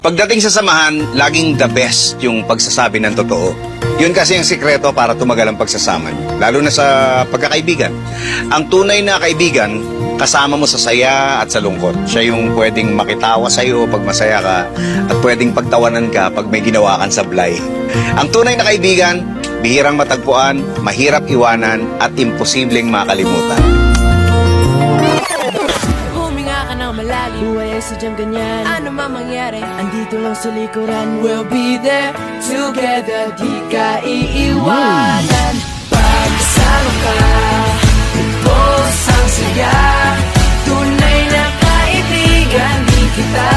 Pagdating sa samahan, laging the best yung pagsasabi ng totoo. Yun kasi ang sikreto para tumagal ang pagsasama niyo, lalo na sa pagkakaibigan. Ang tunay na kaibigan, kasama mo sa saya at sa lungkot. Siya yung pwedeng makitawa sa iyo pag masaya ka at pwedeng pagtawanan ka pag may ginawa kang sablay. Ang tunay na kaibigan, bihirang matagpuan, mahirap iwanan at imposibleng makalimutan. Malalim, buhay ay sadyang ganyan. Ano man mangyari, andito lang sa likuran. We'll be there together, di ka iiwanan. Pagkasama ka, lubos ang saya. Tunay na kaibigan, di kita